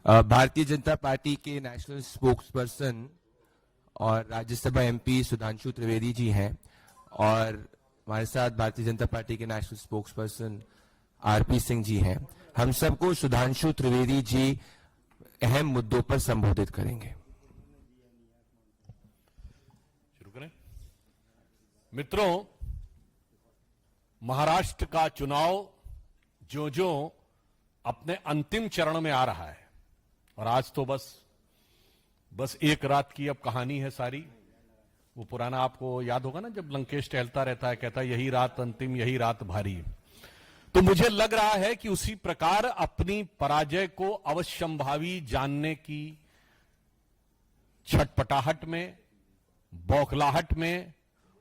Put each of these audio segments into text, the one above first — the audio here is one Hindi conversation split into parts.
भारतीय जनता पार्टी के नेशनल स्पोक्सपर्सन और राज्यसभा एमपी सुधांशु त्रिवेदी जी हैं और हमारे साथ भारतीय जनता पार्टी के national spokesperson RP Singh ji हैं। हम सबको सुधांशु त्रिवेदी जी अहम मुद्दों पर संबोधित करेंगे। शुरू करें। मित्रों, महाराष्ट्र का चुनाव जो अपने अंतिम चरण में आ रहा है और आज तो बस एक रात की अब कहानी है सारी। वो पुराना आपको याद होगा ना, जब लंकेश टहलता रहता है, कहता है यही रात अंतिम, यही रात भारी। तो मुझे लग रहा है कि उसी प्रकार अपनी पराजय को अवश्यंभावी जानने की छटपटाहट में, बौखलाहट में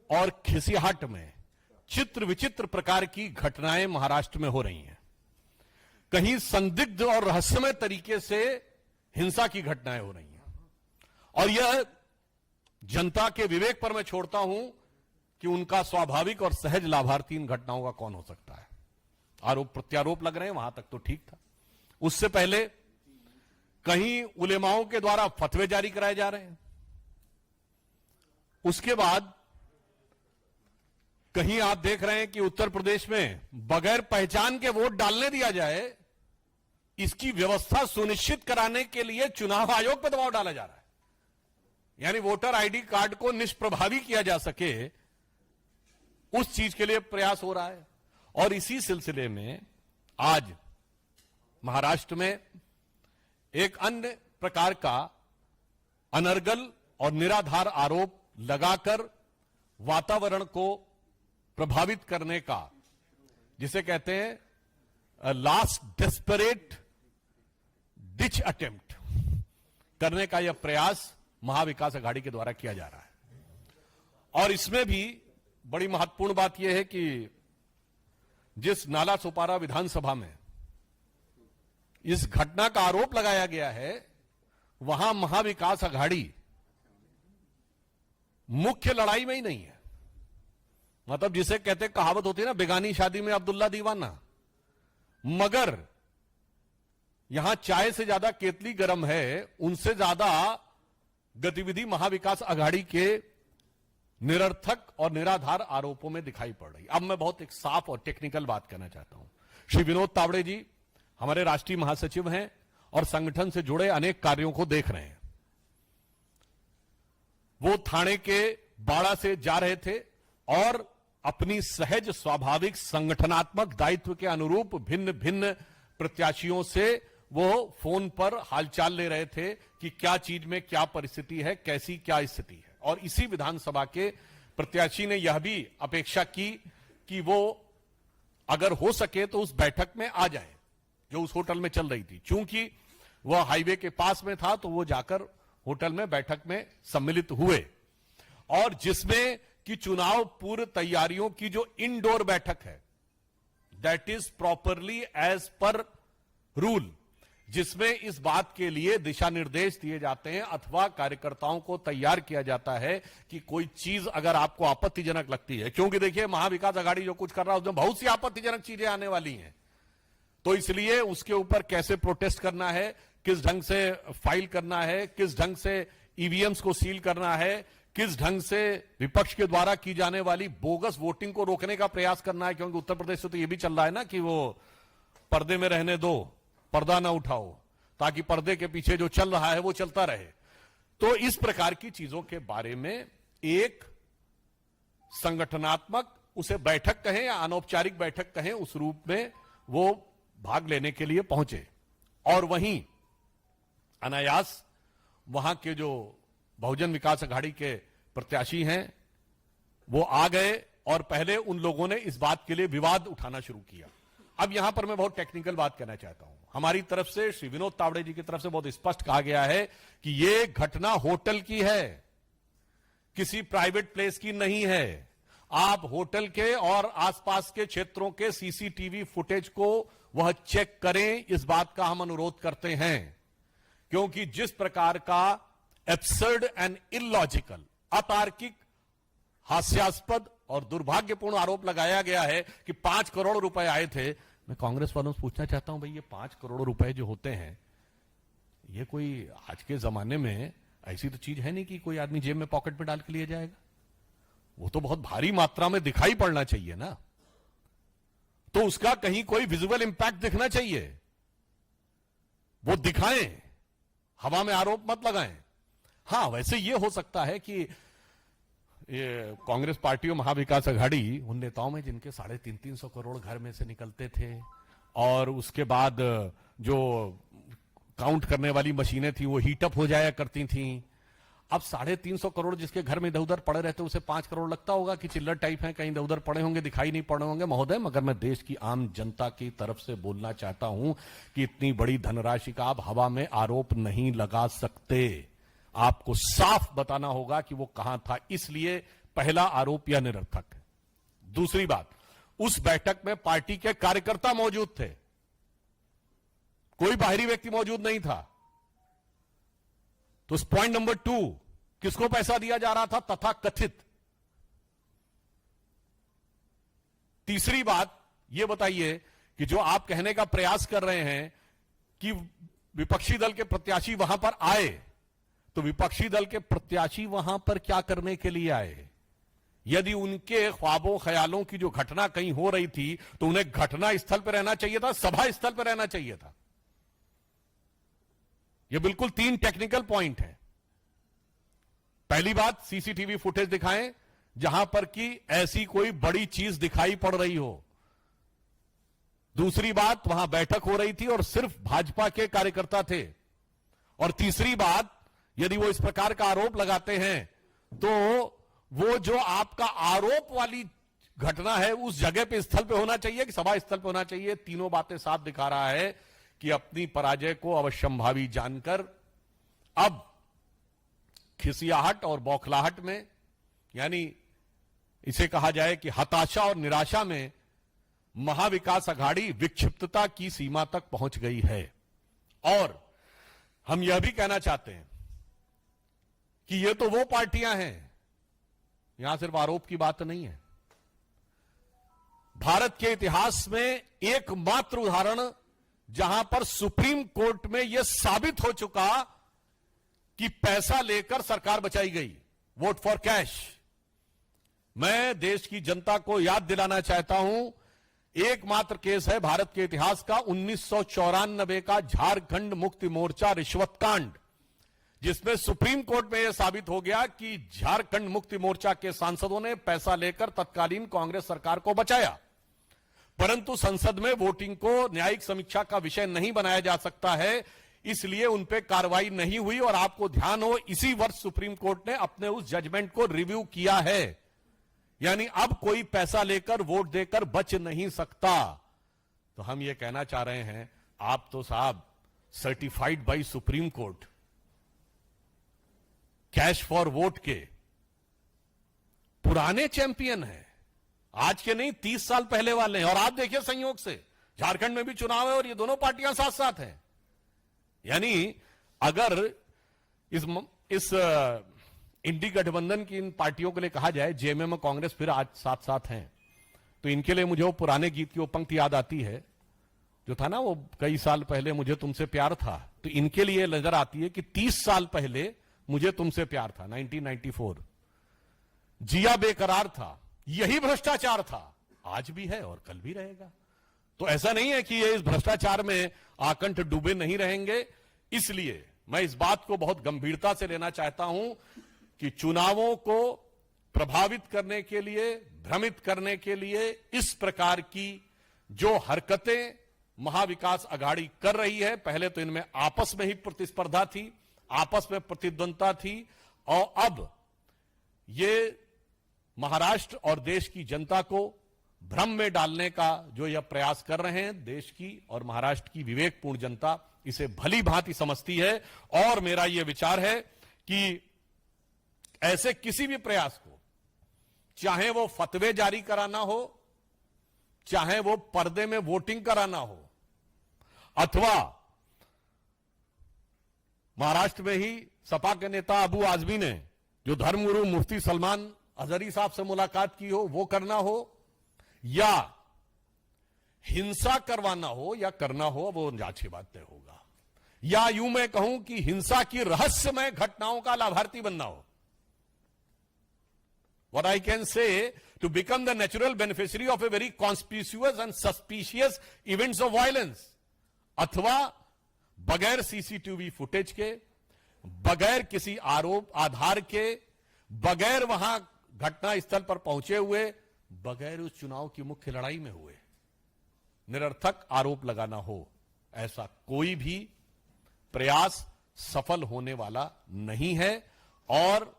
और खिसियाहट में चित्र विचित्र प्रकार की घटनाएं महाराष्ट्र में हो रही हैं। कहीं संदिग्ध और रहस्यमय तरीके से हिंसा की घटनाएं हो रही हैं और यह जनता के विवेक पर मैं छोड़ता हूं कि उनका स्वाभाविक और सहज लाभार्थी इन घटनाओं का कौन हो सकता है। आरोप प्रत्यारोप लग रहे हैं, वहां तक तो ठीक था। उससे पहले कहीं उलेमाओं के द्वारा फतवे जारी कराए जा रहे हैं। उसके बाद कहीं आप देख रहे हैं कि उत्तर प्रदेश में बगैर पहचान के वोट डालने दिया जाए, इसकी व्यवस्था सुनिश्चित कराने के लिए चुनाव आयोग पर दबाव डाला जा रहा है। यानी वोटर आईडी कार्ड को निष्प्रभावी किया जा सके, उस चीज के लिए प्रयास हो रहा है। और इसी सिलसिले में आज महाराष्ट्र में एक अन्य प्रकार का अनर्गल और निराधार आरोप लगाकर वातावरण को प्रभावित करने का, जिसे कहते हैं लास्ट डेस्परेट डिच अटेम्प्ट करने का यह प्रयास महाविकास अघाड़ी के द्वारा किया जा रहा है। और इसमें भी बड़ी महत्वपूर्ण बात यह है कि जिस नाला सोपारा विधानसभा में इस घटना का आरोप लगाया गया है, वहां महाविकास अघाड़ी मुख्य लड़ाई में ही नहीं है। मतलब जिसे कहते कहावत होती है ना, बेगानी शादी में अब्दुल्ला दीवाना। मगर यहां चाय से ज्यादा केतली गर्म है, उनसे ज्यादा गतिविधि महाविकास अघाड़ी के निरर्थक और निराधार आरोपों में दिखाई पड़ रही। अब मैं बहुत एक साफ और टेक्निकल बात कहना चाहता हूं। श्री विनोद तावड़े जी हमारे राष्ट्रीय महासचिव हैं और संगठन से जुड़े अनेक कार्यों को देख रहे हैं। वो थाने के बाड़ा से जा रहे थे और अपनी सहज स्वाभाविक संगठनात्मक दायित्व के अनुरूप भिन्न भिन्न प्रत्याशियों से वो फोन पर हालचाल ले रहे थे कि क्या चीज में क्या परिस्थिति है, कैसी क्या स्थिति है। और इसी विधानसभा के प्रत्याशी ने यह भी अपेक्षा की कि वो अगर हो सके तो उस बैठक में आ जाए जो उस होटल में चल रही थी। चूंकि वह हाईवे के पास में था तो वो जाकर होटल में बैठक में सम्मिलित हुए, और जिसमें कि चुनाव पूर्व तैयारियों की जो इंडोर बैठक है, that is properly as per rule, जिसमें इस बात के लिए दिशा निर्देश दिए जाते हैं अथवा कार्यकर्ताओं को तैयार किया जाता है कि कोई चीज अगर आपको आपत्तिजनक लगती है, क्योंकि देखिए महाविकास अघाड़ी जो कुछ कर रहा है उसमें बहुत सी आपत्तिजनक चीजें आने वाली हैं, तो इसलिए उसके ऊपर कैसे प्रोटेस्ट करना है, किस ढंग से फाइल करना है, किस ढंग से ईवीएम्स को सील करना है, किस ढंग से विपक्ष के द्वारा की जाने वाली बोगस वोटिंग को रोकने का प्रयास करना है। क्योंकि उत्तर प्रदेश से तो यह भी चल रहा है ना कि वो पर्दे में रहने दो, पर्दा ना उठाओ, ताकि पर्दे के पीछे जो चल रहा है वो चलता रहे। तो इस प्रकार की चीजों के बारे में एक संगठनात्मक, उसे बैठक कहें या अनौपचारिक बैठक कहें, उस रूप में वो भाग लेने के लिए पहुंचे। और वहीं अनायास वहां के जो बहुजन विकास अघाड़ी के प्रत्याशी हैं वो आ गए और पहले उन लोगों ने इस बात के लिए विवाद उठाना शुरू किया। अब यहां पर मैं बहुत टेक्निकल बात कहना चाहता हूं। हमारी तरफ से, श्री विनोद तावड़े जी की तरफ से बहुत स्पष्ट कहा गया है कि यह घटना होटल की है, किसी प्राइवेट प्लेस की नहीं है। आप होटल के और आसपास के क्षेत्रों के सीसीटीवी फुटेज को वह चेक करें, इस बात का हम अनुरोध करते हैं। क्योंकि जिस प्रकार का एब्सर्ड एंड इलॉजिकल, अतार्किक, हास्यास्पद और दुर्भाग्यपूर्ण आरोप लगाया गया है कि 5 करोड़ रुपए आए थे। मैं कांग्रेस वालों से पूछना चाहता हूं, भाई ये 5 करोड़ रुपए जो होते हैं ये कोई आज के जमाने में ऐसी तो चीज है नहीं कि कोई आदमी जेब में पॉकेट में डाल के लिए जाएगा। वो तो बहुत भारी मात्रा में दिखाई पड़ना चाहिए ना, तो उसका कहीं कोई विजुअल इंपैक्ट दिखना चाहिए, वो दिखाएं, हवा में आरोप मत लगाएं। हां, वैसे ये हो सकता है कि ये कांग्रेस पार्टी और महाविकास आघाड़ी उन नेताओं में जिनके 350 करोड़ घर में से निकलते थे, और उसके बाद जो काउंट करने वाली मशीनें थी वो हीटअप हो जाया करती थी। अब 350 करोड़ जिसके घर में इधर उधर पड़े रहते, उसे 5 करोड़ लगता होगा कि चिल्लर टाइप है, कहीं इधर उधर पड़े होंगे, दिखाई नहीं पड़े होंगे। महोदय, मगर मैं देश की आम जनता की तरफ से बोलना चाहता हूं कि इतनी बड़ी धनराशि का आप हवा में आरोप नहीं लगा सकते। आपको साफ बताना होगा कि वो कहां था। इसलिए पहला आरोप यह निरर्थक है। दूसरी बात, उस बैठक में पार्टी के कार्यकर्ता मौजूद थे, कोई बाहरी व्यक्ति मौजूद नहीं था। तो पॉइंट नंबर 2, किसको पैसा दिया जा रहा था तथा कथित। तीसरी बात यह बताइए कि जो आप कहने का प्रयास कर रहे हैं कि विपक्षी दल के प्रत्याशी वहां पर आए, तो विपक्षी दल के प्रत्याशी वहां पर क्या करने के लिए आए? यदि उनके ख्वाबों ख्यालों की जो घटना कहीं हो रही थी तो उन्हें घटना स्थल पर रहना चाहिए था, सभा स्थल पर रहना चाहिए था। यह बिल्कुल 3 टेक्निकल पॉइंट है। पहली बात, सीसीटीवी फुटेज दिखाएं जहां पर कि ऐसी कोई बड़ी चीज दिखाई पड़ रही हो। दूसरी बात, वहां बैठक हो रही थी और सिर्फ भाजपा के कार्यकर्ता थे। और तीसरी बात, यदि वो इस प्रकार का आरोप लगाते हैं तो वो जो आपका आरोप वाली घटना है उस जगह पे स्थल पे होना चाहिए कि सभा स्थल पे होना चाहिए। तीनों बातें साफ दिखा रहा है कि अपनी पराजय को अवश्यंभावी जानकर अब खिसियाहट और बौखलाहट में, यानी इसे कहा जाए कि हताशा और निराशा में, महाविकास आघाड़ी विक्षिप्तता की सीमा तक पहुंच गई है। और हम यह भी कहना चाहते हैं कि ये तो वो पार्टियां हैं, यहां सिर्फ आरोप की बात नहीं है। भारत के इतिहास में एकमात्र उदाहरण जहां पर सुप्रीम कोर्ट में यह साबित हो चुका कि पैसा लेकर सरकार बचाई गई, वोट फॉर कैश। मैं देश की जनता को याद दिलाना चाहता हूं, एकमात्र केस है भारत के इतिहास का 1994 का झारखंड मुक्ति मोर्चा रिश्वत कांड, जिसमें सुप्रीम कोर्ट में यह साबित हो गया कि झारखंड मुक्ति मोर्चा के सांसदों ने पैसा लेकर तत्कालीन कांग्रेस सरकार को बचाया। परंतु संसद में वोटिंग को न्यायिक समीक्षा का विषय नहीं बनाया जा सकता है, इसलिए उन पे कार्रवाई नहीं हुई। और आपको ध्यान हो, इसी वर्ष सुप्रीम कोर्ट ने अपने उस जजमेंट को रिव्यू किया है, यानी अब कोई पैसा लेकर वोट देकर बच नहीं सकता। तो हम ये कहना चाह रहे हैं, आप तो साहब certified by supreme court cash for vote के पुराने चैंपियन हैं, आज के नहीं 30 साल पहले वाले हैं। और आप देखिए, संयोग से झारखंड में भी चुनाव है और ये दोनों पार्टियां साथ साथ हैं। यानी अगर इस इंडी गठबंधन की इन पार्टियों के लिए कहा जाए जेएमएम और कांग्रेस फिर आज साथ साथ हैं, तो इनके लिए मुझे वो पुराने गीत की वो पंक्ति याद आती है जो था ना, वो कई साल पहले मुझे तुमसे प्यार था। तो इनके लिए नजर आती है कि 30 साल पहले मुझे तुमसे प्यार था, 1994। जिया बेकरार था, यही भ्रष्टाचार था, आज भी है और कल भी रहेगा। तो ऐसा नहीं है कि ये इस भ्रष्टाचार में आकंठ डूबे नहीं रहेंगे। इसलिए मैं इस बात को बहुत गंभीरता से लेना चाहता हूं कि चुनावों को प्रभावित करने के लिए, भ्रमित करने के लिए इस प्रकार की जो हरकतें महाविकास आघाड़ी कर रही है, पहले तो इनमें आपस में ही प्रतिस्पर्धा थी, आपस में प्रतिद्वंदता थी, और अब ये महाराष्ट्र और देश की जनता को भ्रम में डालने का जो यह प्रयास कर रहे हैं, देश की और महाराष्ट्र की विवेकपूर्ण जनता इसे भली भांति समझती है। और मेरा यह विचार है कि ऐसे किसी भी प्रयास को, चाहे वो फतवे जारी कराना हो, चाहे वो पर्दे में वोटिंग कराना हो, अथवा महाराष्ट्र में ही सपा के नेता अबू आजमी ने जो धर्मगुरु मुफ्ती सलमान अजहरी साहब से मुलाकात की हो वो करना हो, या हिंसा करवाना हो या करना हो, वो जांच के बाद तय होगा। या यूं मैं कहूं कि हिंसा की रहस्यमय घटनाओं का लाभार्थी बनना हो। What I can say, to become the natural beneficiary of a very conspicuous and suspicious events of violence, अथवा बगैर सीसीटीवी फुटेज के, बगैर किसी आरोप आधार के, बगैर वहां घटना स्थल पर पहुंचे हुए, बगैर उस चुनाव की मुख्य लड़ाई में हुए निरर्थक आरोप लगाना हो, ऐसा कोई भी प्रयास सफल होने वाला नहीं है। और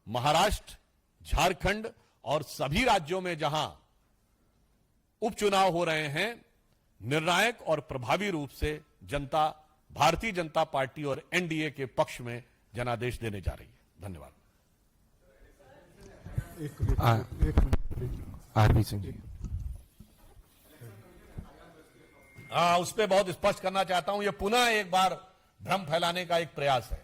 महाराष्ट्र, झारखंड और सभी राज्यों में जहां उपचुनाव हो रहे हैं, निर्णायक और प्रभावी रूप से जनता भारतीय जनता पार्टी और एनडीए के पक्ष में जनादेश देने जा रही है। धन्यवाद। आरपी सिंह जी। उस पर बहुत स्पष्ट करना चाहता हूं, यह पुनः एक बार भ्रम फैलाने का एक प्रयास है।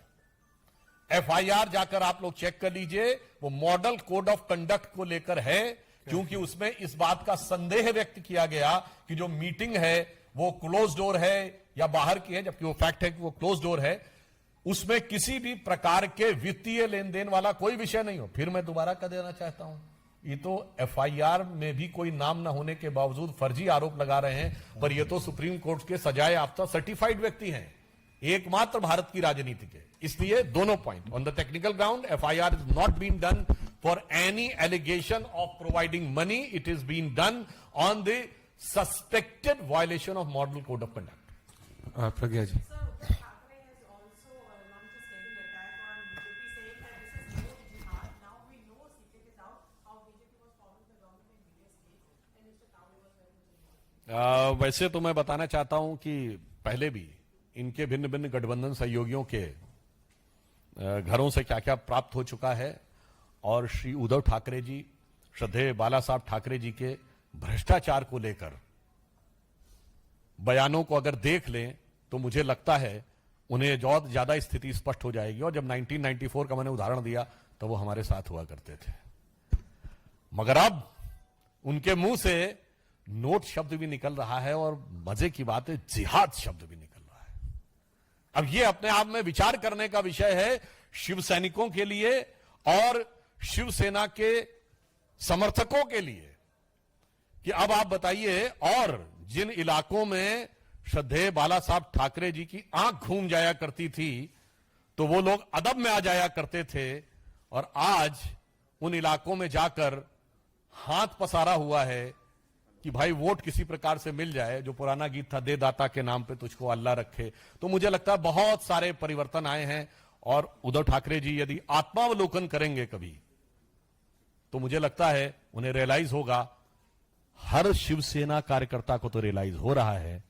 एफआईआर जाकर आप लोग चेक कर लीजिए, वो मॉडल कोड ऑफ कंडक्ट को लेकर है, क्योंकि उसमें इस बात का संदेह व्यक्त किया गया कि जो मीटिंग है वो क्लोज डोर है या बाहर की है, जबकि वो फैक्ट है कि वो क्लोज डोर है। उसमें किसी भी प्रकार के वित्तीय लेन देन वाला कोई विषय नहीं हो। फिर मैं दोबारा कह देना चाहता हूं, ये तो एफआईआर में भी कोई नाम न होने के बावजूद फर्जी आरोप लगा रहे हैं, पर ये तो सुप्रीम कोर्ट के सजाए याफ्ता सर्टिफाइड व्यक्ति हैं, एकमात्र भारत की राजनीति के। इसलिए दोनों point, on the technical ground FIR is not been done for any allegation of providing money, it is been done on the suspected violation of model code of conduct. Pragya ji. वैसे तो मैं बताना चाहता हूं कि पहले भी इनके भिन्न भिन्न गठबंधन सहयोगियों के घरों से क्या क्या प्राप्त हो चुका है, और श्री उद्धव ठाकरे जी, श्रद्धेय बाला साहब ठाकरे जी के भ्रष्टाचार को लेकर बयानों को अगर देख लें तो मुझे लगता है उन्हें ज्यादा स्थिति स्पष्ट हो जाएगी। और जब 1994 का मैंने उदाहरण दिया तो वो हमारे साथ हुआ करते थे, मगर अब उनके मुंह से नोट शब्द भी निकल रहा है, और मजे की बात है जिहाद शब्द भी निकल रहा है। अब ये अपने आप में विचार करने का विषय है शिव सैनिकों के लिए और शिवसेना के समर्थकों के लिए, कि अब आप बताइए, और जिन इलाकों में श्रद्धेय बाला साहब ठाकरे जी की आंख घूम जाया करती थी तो वो लोग अदब में आ जाया करते थे, और आज उन इलाकों में जाकर हाथ पसारा हुआ है कि भाई वोट किसी प्रकार से मिल जाए। जो पुराना गीत था, दे दाता के नाम पे तुझको अल्लाह रखे। तो मुझे लगता है बहुत सारे परिवर्तन आए हैं, और उद्धव ठाकरे जी यदि आत्मावलोकन करेंगे कभी तो मुझे लगता है उन्हें रियलाइज होगा, हर शिवसेना कार्यकर्ता को तो रियलाइज हो रहा है,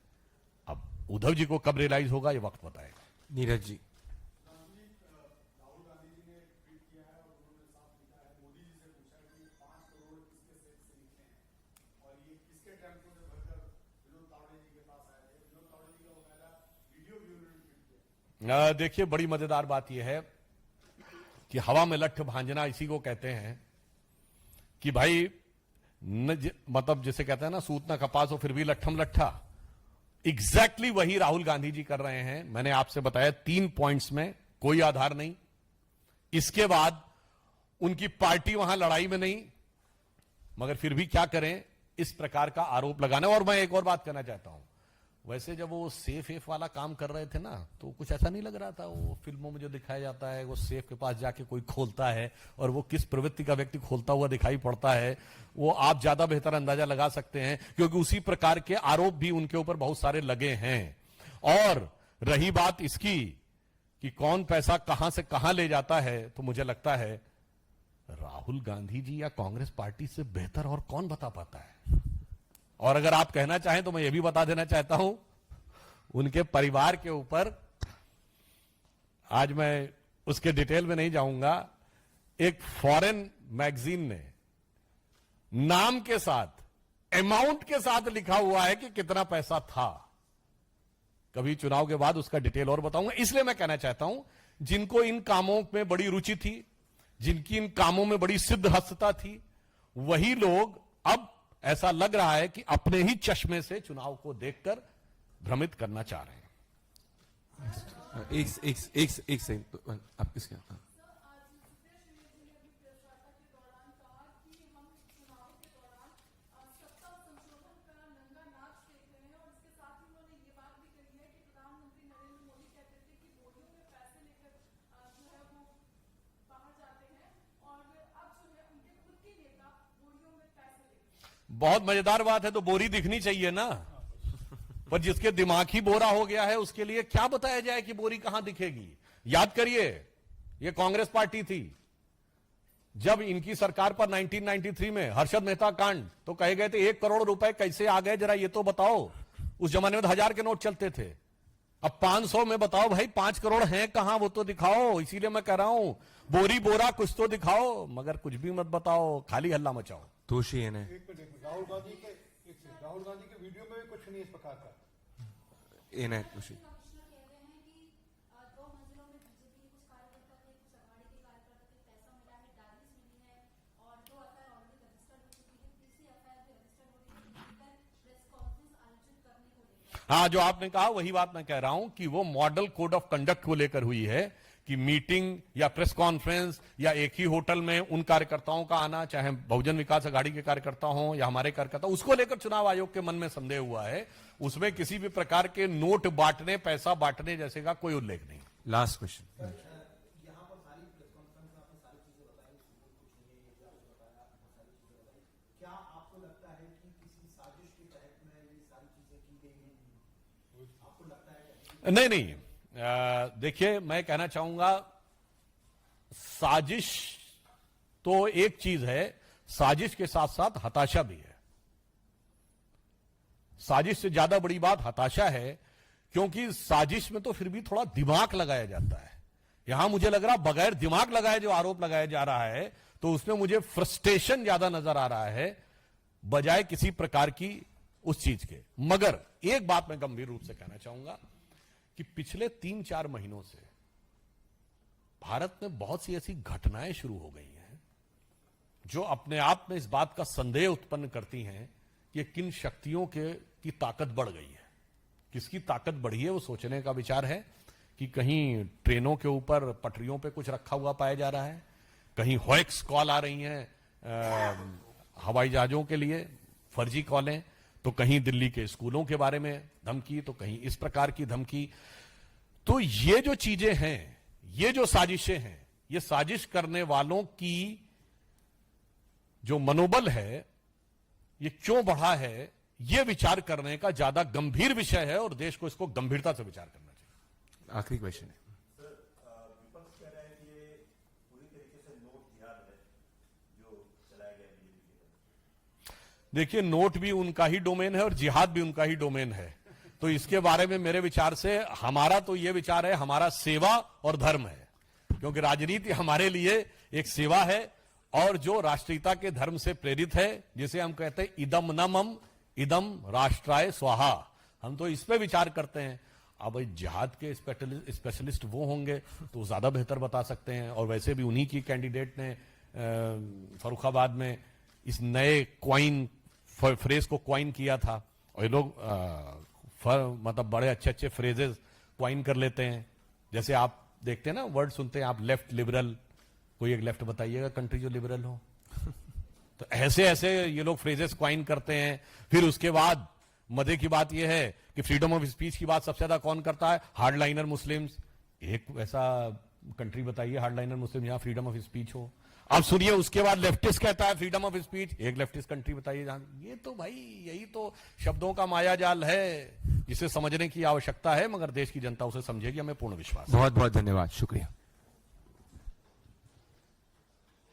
अब उद्धव जी को कब रियलाइज होगा ये वक्त बताएगा। नीरज जी। देखिए, बड़ी मजेदार बात यह है कि हवा में लट्ठ भांजना इसी को कहते हैं कि भाई मतलब जिसे कहते हैं ना, सूत ना कपास हो फिर भी लट्ठम लट्ठा। एग्जैक्टली वही राहुल गांधी जी कर रहे हैं। मैंने आपसे बताया 3 पॉइंट्स में कोई आधार नहीं, इसके बाद उनकी पार्टी वहां लड़ाई में नहीं, मगर फिर भी क्या करें, इस प्रकार का आरोप लगाना। और मैं एक और बात कहना चाहता हूं, वैसे जब वो सेफ वाला काम कर रहे थे ना, तो कुछ ऐसा नहीं लग रहा था। वो फिल्मों में जो दिखाया जाता है, वो सेफ के पास जाके कोई खोलता है, और वो किस प्रवृत्ति का व्यक्ति खोलता हुआ दिखाई पड़ता है, वो आप ज्यादा बेहतर अंदाजा लगा सकते हैं, क्योंकि उसी प्रकार के आरोप भी उनके ऊपर बहुत सारे लगे हैं। और रही बात इसकी कि कौन पैसा कहां से कहां ले जाता है, तो मुझे लगता है राहुल गांधी जी या कांग्रेस पार्टी से बेहतर और कौन बता पाता है। और अगर आप कहना चाहें तो मैं ये भी बता देना चाहता हूं, उनके परिवार के ऊपर, आज मैं उसके डिटेल में नहीं जाऊंगा, एक फॉरेन मैगजीन ने नाम के साथ, अमाउंट के साथ लिखा हुआ है कि कितना पैसा था। कभी चुनाव के बाद उसका डिटेल और बताऊंगा। इसलिए मैं कहना चाहता हूं, जिनको इन कामों में बड़ी रुचि थी, जिनकी इन कामों में बड़ी सिद्धहस्तता थी, वही लोग अब ऐसा लग रहा है कि अपने ही चश्मे से चुनाव को देखकर भ्रमित करना चाह रहे हैं। एक सेकंड, आप किसके? बहुत मजेदार बात है, तो बोरी दिखनी चाहिए ना। पर जिसके दिमाग ही बोरा हो गया है उसके लिए क्या बताया जाए कि बोरी कहां दिखेगी। याद करिए, ये कांग्रेस पार्टी थी, जब इनकी सरकार पर 1993 में हर्षद मेहता कांड, तो कहे गए थे 1 करोड़ रुपए कैसे आ गए, जरा ये तो बताओ। उस जमाने में 1000 के नोट चलते थे, अब 500 में बताओ भाई 5 करोड़ हैं कहां, वो तो दिखाओ। इसीलिए मैं कह रहा हूं, बोरी बोरा कुछ तो दिखाओ, मगर कुछ भी मत बताओ, खाली हल्ला मचाओ। तोशी है राहुल गांधी के वीडियो में भी कुछ नहीं इस प्रकार का। तोशी हाँ, जो आपने कहा वही बात मैं कह रहा हूं कि वो मॉडल कोड ऑफ कंडक्ट को लेकर हुई है कि मीटिंग या प्रेस कॉन्फ्रेंस या एक ही होटल में उन कार्यकर्ताओं का आना, चाहे बहुजन विकास अघाड़ी के कार्यकर्ता हो या हमारे कार्यकर्ता, उसको लेकर चुनाव आयोग के मन में संदेह हुआ है। उसमें किसी भी प्रकार के नोट बांटने, पैसा बांटने जैसे का कोई उल्लेख नहीं। Last question. नहीं, देखिए मैं कहना चाहूंगा, साजिश तो एक चीज है, साजिश के साथ साथ हताशा भी है। साजिश से ज्यादा बड़ी बात हताशा है, क्योंकि साजिश में तो फिर भी थोड़ा दिमाग लगाया जाता है। यहां मुझे लग रहा बगैर दिमाग लगाए जो आरोप लगाया जा रहा है, तो उसमें मुझे फ्रस्ट्रेशन ज्यादा नजर आ रहा है बजाय किसी प्रकार की उस चीज के। मगर एक बात मैं गंभीर रूप से कहना चाहूंगा कि पिछले 3-4 महीनों से भारत में बहुत सी ऐसी घटनाएं शुरू हो गई हैं जो अपने आप में इस बात का संदेह उत्पन्न करती हैं कि किन शक्तियों की ताकत बढ़ गई है। किसकी ताकत बढ़ी है वो सोचने का विचार है कि कहीं ट्रेनों के ऊपर पटरियों पे कुछ रखा हुआ पाया जा रहा है, कहीं होएक्स कॉल आ रही हैं हवाई जहाजों के लिए, फर्जी कॉलें, तो कहीं दिल्ली के स्कूलों के बारे में धमकी, तो कहीं इस प्रकार की धमकी। तो ये जो चीजें हैं, ये जो साजिशें हैं, ये साजिश करने वालों की जो मनोबल है ये क्यों बढ़ा है, ये विचार करने का ज्यादा गंभीर विषय है और देश को इसको गंभीरता से विचार करना चाहिए। आखिरी क्वेश्चन है। विपक्ष कह रहा है कि ये पूरी तरीके से नोट जिहाद है जो चलाया गया बीजेपी के द्वारा। देखिए, नोट भी उनका ही डोमेन है और जिहाद भी उनका ही डोमेन है, तो इसके बारे में मेरे विचार से हमारा तो ये विचार है, हमारा सेवा और धर्म है, क्योंकि राजनीति हमारे लिए एक सेवा है और जो राष्ट्रीयता के धर्म से प्रेरित है, जिसे हम कहते हैं इदम न मम इदम राष्ट्राय स्वाहा, हम तो इस पे विचार करते हैं। अब जिहाद के स्पेशलिस्ट वो होंगे तो ज्यादा बेहतर बता सकते हैं, और वैसे भी उन्हीं की कैंडिडेट ने फर्रुखाबाद में इस नए क्वाइन फ्रेज को क्वाइन किया था, और ये लोग मतलब बड़े अच्छे अच्छे फ्रेजेस क्वाइन कर लेते हैं। जैसे आप देखते हैं ना, वर्ड सुनते हैं आप, लेफ्ट लिबरल, कोई एक लेफ्ट बताइएगा कंट्री जो लिबरल हो। तो ऐसे ऐसे ये लोग फ्रेजेस क्वाइन करते हैं। फिर उसके बाद मजे की बात यह है कि फ्रीडम ऑफ स्पीच की बात सबसे ज्यादा कौन करता है? Hardliner Muslims. एक ऐसा कंट्री बताइए हार्डलाइनर मुस्लिम जहां फ्रीडम ऑफ स्पीच हो। अब सुनिए, उसके बाद लेफ्टिस्ट कहता है फ्रीडम ऑफ स्पीच। एक लेफ्टिस्ट कंट्री बताइए जहां। ये तो भाई यही तो शब्दों का मायाजाल है जिसे समझने की आवश्यकता है, मगर देश की जनता उसे समझेगी, हमें पूर्ण विश्वास है। बहुत बहुत धन्यवाद, शुक्रिया।